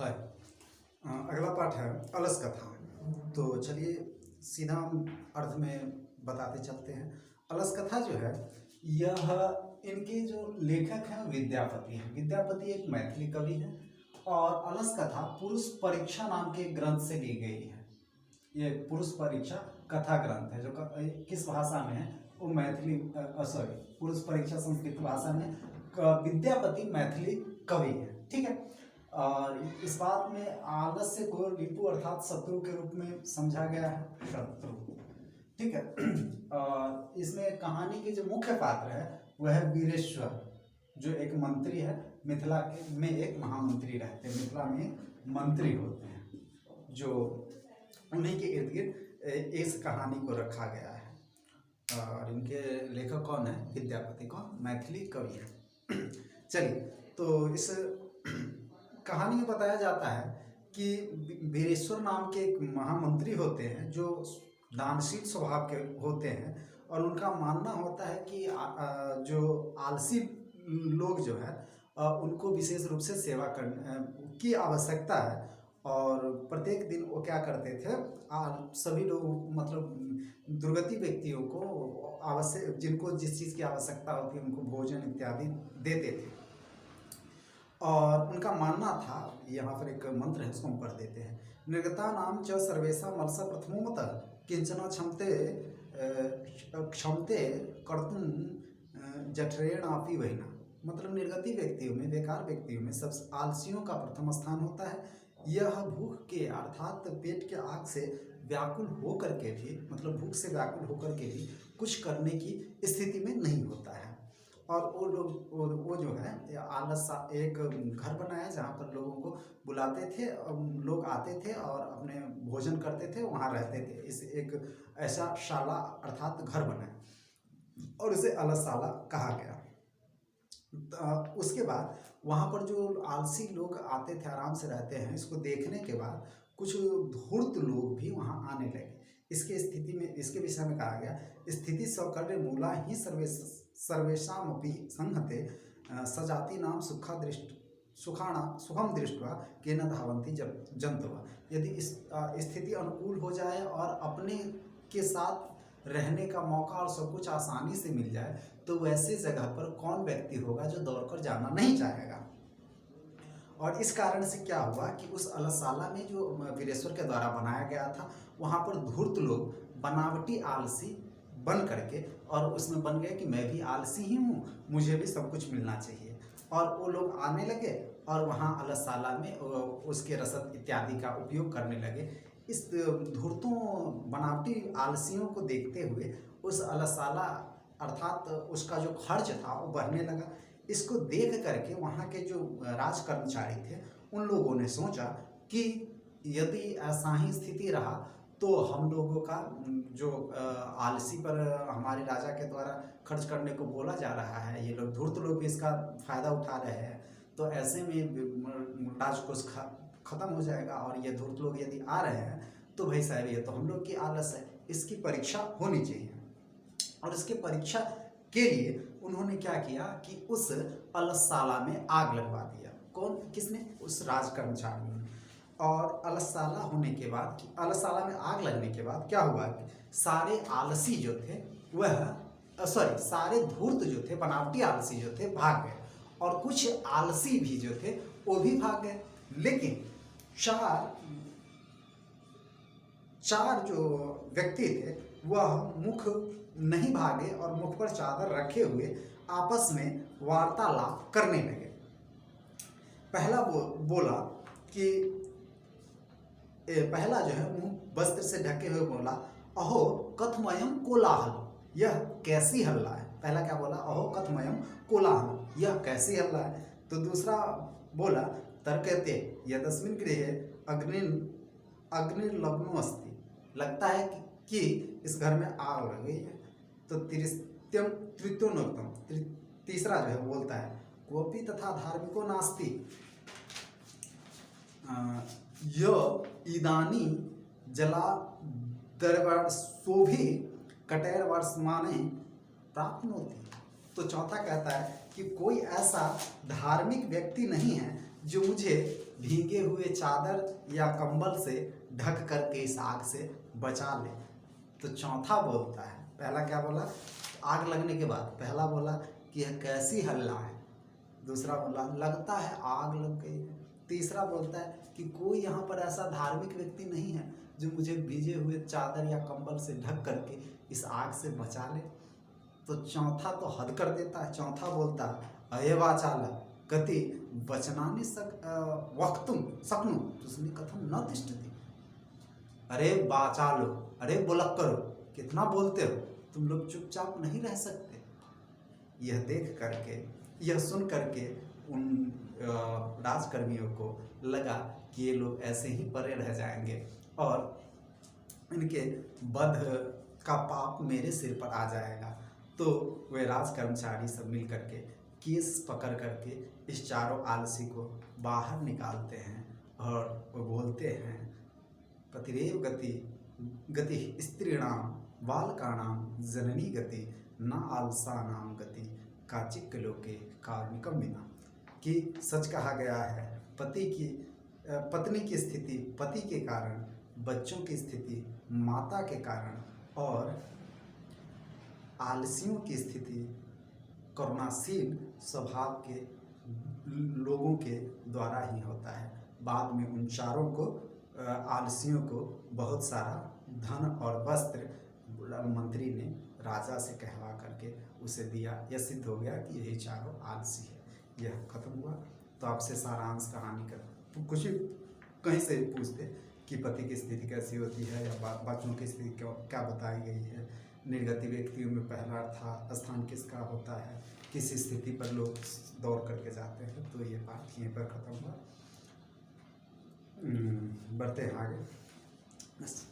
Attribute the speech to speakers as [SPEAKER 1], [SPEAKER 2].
[SPEAKER 1] है। अगला पाठ है अलस कथा। तो चलिए सीधा हम अर्थ में बताते चलते हैं। अलस कथा जो है यह इनके जो लेखक हैं विद्यापति हैं। विद्यापति एक मैथिली कवि हैं और अलस कथा पुरुष परीक्षा नाम के ग्रंथ से ली गई है। ये पुरुष परीक्षा कथा ग्रंथ है जो किस भाषा में है वो मैथिली सॉरी पुरुष परीक्षा संस्कृत भाषा में विद्यापति मैथिली कवि है। ठीक है। और इस बात में आलस्य को रिपु अर्थात शत्रु के रूप में समझा गया है। शत्रु, ठीक है। और इसमें कहानी के जो मुख्य पात्र है वह है वीरेश्वर, जो एक मंत्री है। मिथिला में एक महामंत्री रहते हैं, मिथिला में मंत्री होते हैं, जो उन्हीं के इर्द गिर्द इस कहानी को रखा गया है। और इनके लेखक कौन है? विद्यापति। कौन? मैथिली कवि है। चलिए, तो इस कहानी में बताया जाता है कि वीरेश्वर नाम के एक महामंत्री होते हैं जो दानशील स्वभाव के होते हैं और उनका मानना होता है कि जो आलसी लोग जो है उनको विशेष रूप से सेवा करने की आवश्यकता है। और प्रत्येक दिन वो क्या करते थे, सभी लोग मतलब दुर्गति व्यक्तियों को आवश्यक, जिनको जिस चीज़ की आवश्यकता होती है उनको भोजन इत्यादि देते थे। और उनका मानना था, यहाँ पर एक मंत्र है उसको हम पढ़ देते हैं। निर्गता नाम च सर्वेशा मलसा प्रथमोमत किंचन क्षमते कर्तुम जठरेणापि वहिना। मतलब निर्गति व्यक्तियों में, बेकार व्यक्तियों में सब आलसियों का प्रथम स्थान होता है। यह भूख के अर्थात पेट के आग से व्याकुल होकर के भी, मतलब भूख से व्याकुल होकर के भी कुछ करने की स्थिति में नहीं होता है। और वो जो है आलस एक घर बनाया जहाँ पर लोगों को बुलाते थे, लोग आते थे और अपने भोजन करते थे, वहाँ रहते थे। इस एक ऐसा शाला अर्थात घर बनाया और इसे अलसशाला कहा गया। उसके बाद वहाँ पर जो आलसी लोग आते थे, आराम से रहते हैं, इसको देखने के बाद कुछ धूर्त लोग भी वहाँ आने लगे। इसके स्थिति में, इसके विषय में कहा गया, स्थिति सौकर्य मूला ही सर्वेशामपि संहते सजाति नाम सुखम दृष्टवा के न धावंती जंतवा। यदि इस स्थिति अनुकूल हो जाए और अपने के साथ रहने का मौका और सब कुछ आसानी से मिल जाए तो वैसे जगह पर कौन व्यक्ति होगा जो दौड़कर जाना नहीं चाहेगा। और इस कारण से क्या हुआ कि उस अलसशाला में जो वीरेश्वर के द्वारा बनाया गया था, वहाँ पर धूर्त लोग बनावटी आलसी बन करके और उसमें बन गए कि मैं भी आलसी ही हूँ, मुझे भी सब कुछ मिलना चाहिए। और वो लोग आने लगे और वहाँ अलसशाला में उसके रसद इत्यादि का उपयोग करने लगे। इस धूर्तों बनावटी आलसियों को देखते हुए उस अलसशाला अर्थात उसका जो खर्च था वो बढ़ने लगा। इसको देख करके वहाँ के जो राज कर्मचारी थे उन लोगों ने सोचा कि यदि ऐसा ही स्थिति रहा तो हम लोगों का जो आलसी पर हमारे राजा के द्वारा खर्च करने को बोला जा रहा है, ये लोग धूर्त लोग भी इसका फायदा उठा रहे हैं, तो ऐसे में राजकोष खत्म हो जाएगा। और ये धूर्त लोग यदि आ रहे हैं तो भाई साहब ये तो हम लोग की आलस है, इसकी परीक्षा होनी चाहिए। और इसके परीक्षा के लिए उन्होंने क्या किया कि उस अलसशाला में आग लगवा दिया। कौन? किसने? उस राज कर्मचारी ने। और अलसशाला होने के बाद, अलसशाला में आग लगने के बाद क्या हुआ कि सारे आलसी जो थे वह सारे धूर्त जो थे, बनावटी आलसी जो थे, भाग गए और कुछ आलसी भी जो थे वो भी भाग गए। लेकिन चार जो व्यक्ति थे वह मुख नहीं भागे और मुख पर चादर रखे हुए आपस में वार्तालाप करने लगे। पहला बोला कि पहला जो है मुंह वस्त्र से ढके हुए बोला, अहो कथमयम कोलाहल, यह कैसी हल्ला है। पहला क्या बोला? अहो कथमयम कोलाहल, यह कैसी हल्ला है। तो दूसरा बोला, तर्कते यदस्मिन् गृहे अग्निर्लग्नो अस्ति, लगता है कि इस घर में आग लग गई है। तो तृतीयोक्तम, तीसरा जो है बोलता है, कोपी तथा धार्मिको नास्ति यो इदानी जला दरवर्षोभि कटैर्वर्षमाने प्राप्नोति। तो चौथा कहता है कि कोई ऐसा धार्मिक व्यक्ति नहीं है जो मुझे भीगे हुए चादर या कंबल से ढक करके इस आग से बचा ले। तो चौथा बोलता है, पहला क्या बोला, आग लगने के बाद पहला बोला कि यह कैसी हल्ला है, दूसरा बोला लगता है आग लग गई है, तीसरा बोलता है कि कोई यहाँ पर ऐसा धार्मिक व्यक्ति नहीं है जो मुझे भीजे हुए चादर या कंबल से ढक करके इस आग से बचा ले। तो चौथा तो हद कर देता है, चौथा बोलता अये वाचाल कति वचनानि वक्तुम शक्नु तुस्मी कथम न तिष्ठति। अरे वाचालो, अरे बुलक्करो, कितना बोलते हो तुम लोग, चुपचाप नहीं रह सकते। यह देख करके, यह सुन करके उन राजकर्मियों को लगा कि ये लोग ऐसे ही परे रह जाएंगे और इनके वध का पाप मेरे सिर पर आ जाएगा। तो वे राज कर्मचारी सब मिल करके केस पकड़ करके इस चारों आलसी को बाहर निकालते हैं और वो बोलते हैं पतिरेव गति गति स्त्रीणाम बालकानाम जननी गति न आलसानाम गति काचिक लोके कार्मिकम बिना। कि सच कहा गया है, पत्नी की स्थिति पति के कारण, बच्चों की स्थिति माता के कारण और आलसियों की स्थिति करुणाशील स्वभाव के लोगों के द्वारा ही होता है। बाद में उन चारों को आलसियों को बहुत सारा धन और वस्त्र मंत्री ने राजा से कहवा करके उसे दिया। यह सिद्ध हो गया कि यही चारों आलसी है। यह खत्म हुआ। तो आपसे सारांश कहानी का कुछ कहीं से पूछते कि पति की स्थिति कैसी होती है या बच्चों की स्थिति क्या बताई गई है, निर्गति व्यक्तियों में पहला स्थान किसका होता है, किस स्थिति पर लोग दौड़ करके जाते हैं। तो ये बात यहीं पर ख़त्म हुआ। बढ़ते हैं आगे बस।